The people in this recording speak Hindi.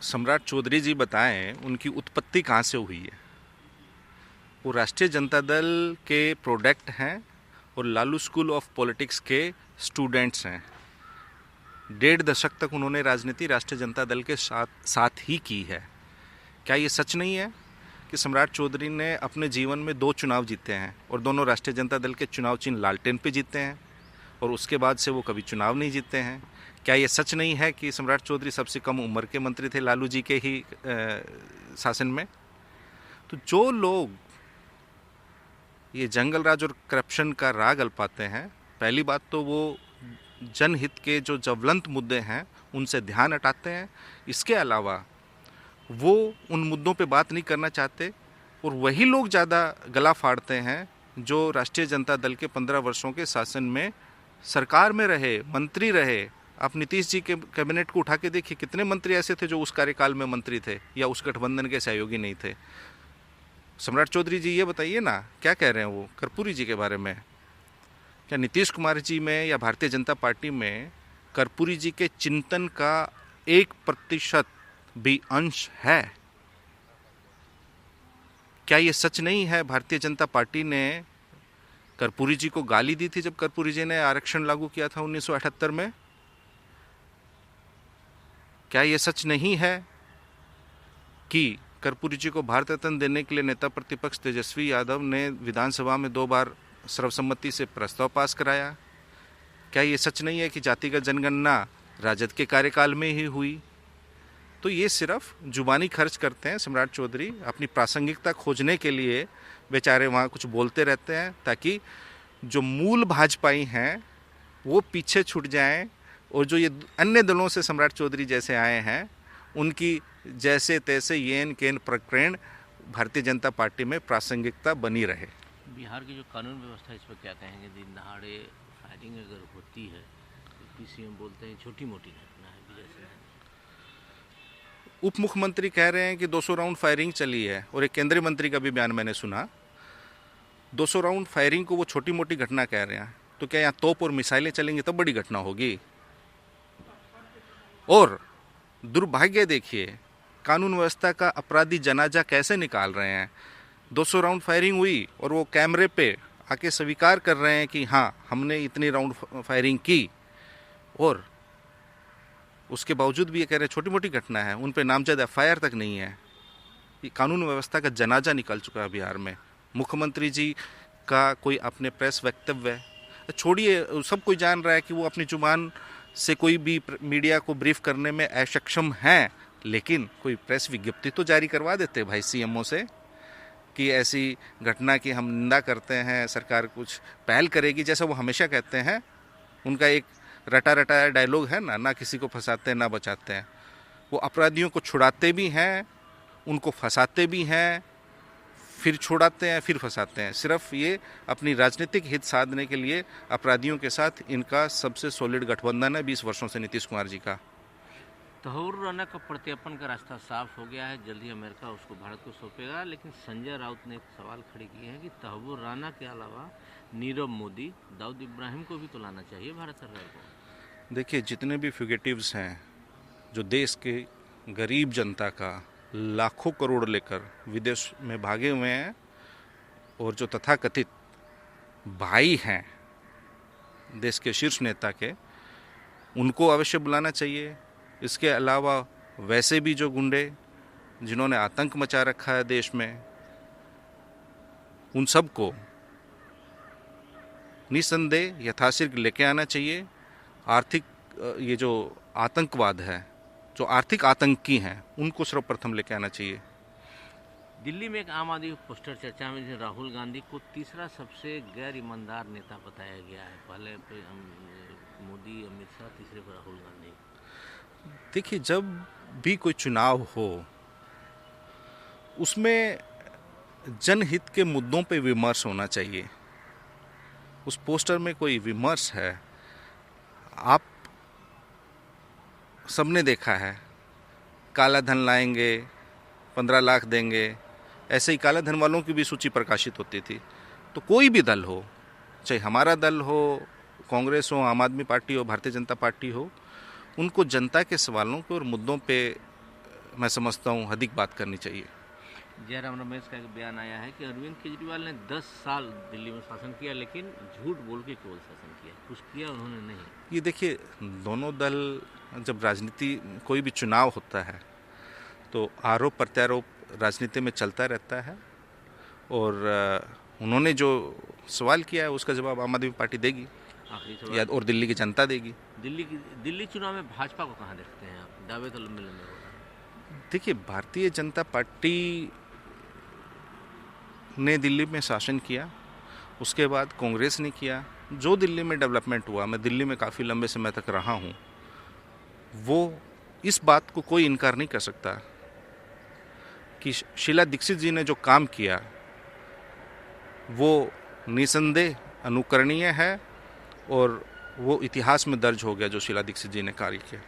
सम्राट चौधरी जी बताएं उनकी उत्पत्ति कहाँ से हुई है। वो राष्ट्रीय जनता दल के प्रोडक्ट हैं और लालू स्कूल ऑफ पॉलिटिक्स के स्टूडेंट्स हैं। 1.5 दशक तक उन्होंने राजनीति राष्ट्रीय जनता दल के साथ ही की है। क्या ये सच नहीं है कि सम्राट चौधरी ने अपने जीवन में 2 चुनाव जीते हैं और दोनों राष्ट्रीय जनता दल के चुनाव चिन्ह लालटेन पे जीते हैं और उसके बाद से वो कभी चुनाव नहीं जीते हैं? क्या ये सच नहीं है कि सम्राट चौधरी सबसे कम उम्र के मंत्री थे लालू जी के ही शासन में? तो जो लोग ये जंगल राज और करप्शन का राग अल्पाते हैं, पहली बात तो वो जनहित के जो ज्वलंत मुद्दे हैं उनसे ध्यान हटाते हैं। इसके अलावा वो उन मुद्दों पे बात नहीं करना चाहते और वही लोग ज़्यादा गला फाड़ते हैं जो राष्ट्रीय जनता दल के 15 वर्षों के शासन में सरकार में रहे, मंत्री रहे। आप नीतीश जी के कैबिनेट को उठा के देखिए, कितने मंत्री ऐसे थे जो उस कार्यकाल में मंत्री थे या उस गठबंधन के सहयोगी नहीं थे। सम्राट चौधरी जी ये बताइए ना, क्या कह रहे हैं वो कर्पूरी जी के बारे में? क्या नीतीश कुमार जी में या भारतीय जनता पार्टी में कर्पूरी जी के चिंतन का 1% भी अंश है? क्या ये सच नहीं है भारतीय जनता पार्टी ने कर्पूरी जी को गाली दी थी जब कर्पूरी जी ने आरक्षण लागू किया था 1978 में? क्या ये सच नहीं है कि कर्पूरी जी को भारत रत्न देने के लिए नेता प्रतिपक्ष तेजस्वी यादव ने विधानसभा में 2 बार सर्वसम्मति से प्रस्ताव पास कराया? क्या ये सच नहीं है कि जातिगत जनगणना राजद के कार्यकाल में ही हुई? तो ये सिर्फ जुबानी खर्च करते हैं सम्राट चौधरी, अपनी प्रासंगिकता खोजने के लिए बेचारे वहाँ कुछ बोलते रहते हैं ताकि जो मूल भाजपाई हैं वो पीछे छूट जाएं और जो ये अन्य दलों से सम्राट चौधरी जैसे आए हैं उनकी जैसे तैसे येन केन प्रकरण भारतीय जनता पार्टी में प्रासंगिकता बनी रहे। बिहार की जो कानून व्यवस्था है इस पर क्या कहेंगे? दिन दहाड़े फायरिंग अगर होती है तो पीसीएम बोलते हैं छोटी मोटी घटना है। विजय सिन्हा उप मुख्यमंत्री कह रहे हैं कि 200 राउंड फायरिंग चली है और एक केंद्रीय मंत्री का भी बयान मैंने सुना, 200 राउंड फायरिंग को वो छोटी मोटी घटना कह रहे हैं। तो क्या यहाँ तोप और मिसाइलें चलेंगी तब बड़ी घटना होगी? और दुर्भाग्य देखिए, कानून व्यवस्था का अपराधी जनाजा कैसे निकाल रहे हैं। 200 राउंड फायरिंग हुई और वो कैमरे पे आके स्वीकार कर रहे हैं कि हाँ हमने इतनी राउंड फायरिंग की, और उसके बावजूद भी ये कह रहे हैं छोटी मोटी घटना है। उन पे नामजद एफआईआर तक नहीं है। ये कानून व्यवस्था का जनाजा निकल चुका है बिहार में। मुख्यमंत्री जी का कोई अपने प्रेस वक्तव्य छोड़िए, सब कोई जान रहा है कि वो अपनी जुबान से कोई भी मीडिया को ब्रीफ करने में अक्षम हैं, लेकिन कोई प्रेस विज्ञप्ति तो जारी करवा देते भाई सीएमओ से कि ऐसी घटना की हम निंदा करते हैं, सरकार कुछ पहल करेगी, जैसा वो हमेशा कहते हैं। उनका एक रटा रटाया डायलॉग है ना किसी को फंसाते हैं ना बचाते हैं। वो अपराधियों को छुड़ाते भी हैं, उनको फंसाते भी हैं, फिर छुड़ाते हैं, फिर फंसाते हैं। सिर्फ ये अपनी राजनीतिक हित साधने के लिए अपराधियों के साथ इनका सबसे सॉलिड गठबंधन है 20 वर्षों से नीतीश कुमार जी का। तहव्वुर राना का प्रत्यर्पण का रास्ता साफ हो गया है। जल्दी अमेरिका उसको भारत को सौंपेगा, लेकिन संजय राउत ने एक सवाल खड़े किए हैं कि तहव्वुर राना के अलावा नीरव मोदी, दाऊद इब्राहिम को भी तो लाना चाहिए भारत सरकार को। देखिए, जितने भी फ्यूगेटिव्स हैं जो देश के गरीब जनता का लाखों करोड़ लेकर विदेश में भागे हुए हैं और जो तथाकथित भाई हैं देश के शीर्ष नेता के, उनको अवश्य बुलाना चाहिए। इसके अलावा वैसे भी जो गुंडे जिन्होंने आतंक मचा रखा है देश में, उन सबको निसंदेह यथाशीघ्र लेके आना चाहिए। आर्थिक ये जो आतंकवाद है, जो आर्थिक आतंकी हैं, उनको सर्वप्रथम लेके आना चाहिए। दिल्ली में एक आम आदमी पोस्टर चर्चा में राहुल गांधी को तीसरा सबसे गैर ईमानदार नेता बताया गया है। पहले मोदी, अमित शाह, तीसरे पर राहुल गांधी। देखिए, जब भी कोई चुनाव हो उसमें जनहित के मुद्दों पे विमर्श होना चाहिए। उस पोस्टर में कोई विमर्श है? आप सबने देखा है, काला धन लाएंगे, 15 लाख देंगे, ऐसे ही काला धन वालों की भी सूची प्रकाशित होती थी। तो कोई भी दल हो, चाहे हमारा दल हो, कांग्रेस हो, आम आदमी पार्टी हो, भारतीय जनता पार्टी हो, उनको जनता के सवालों पे और मुद्दों पे मैं समझता हूँ अधिक बात करनी चाहिए। जयराम रमेश का एक बयान आया है कि अरविंद केजरीवाल ने 10 साल दिल्ली में शासन किया, लेकिन झूठ बोल के केवल शासन किया, कुछ किया उन्होंने नहीं। ये देखिए, दोनों दल जब राजनीति कोई भी चुनाव होता है तो आरोप प्रत्यारोप राजनीति में चलता रहता है, और उन्होंने जो सवाल किया है उसका जवाब आम आदमी पार्टी देगी आखिरी या सवाल, और दिल्ली की जनता देगी। दिल्ली चुनाव में भाजपा को कहाँ देखते हैं आप? दावे तो लंबे लंबे हो रहे हैं। देखिए, भारतीय जनता पार्टी ने दिल्ली में शासन किया, उसके बाद कांग्रेस ने किया। जो दिल्ली में डेवलपमेंट हुआ, मैं दिल्ली में काफ़ी लंबे समय तक रहा हूँ, वो इस बात को कोई इनकार नहीं कर सकता कि शीला दीक्षित जी ने जो काम किया वो निसंदेह अनुकरणीय है, और वो इतिहास में दर्ज हो गया जो शीला दीक्षित जी ने कार्य किया।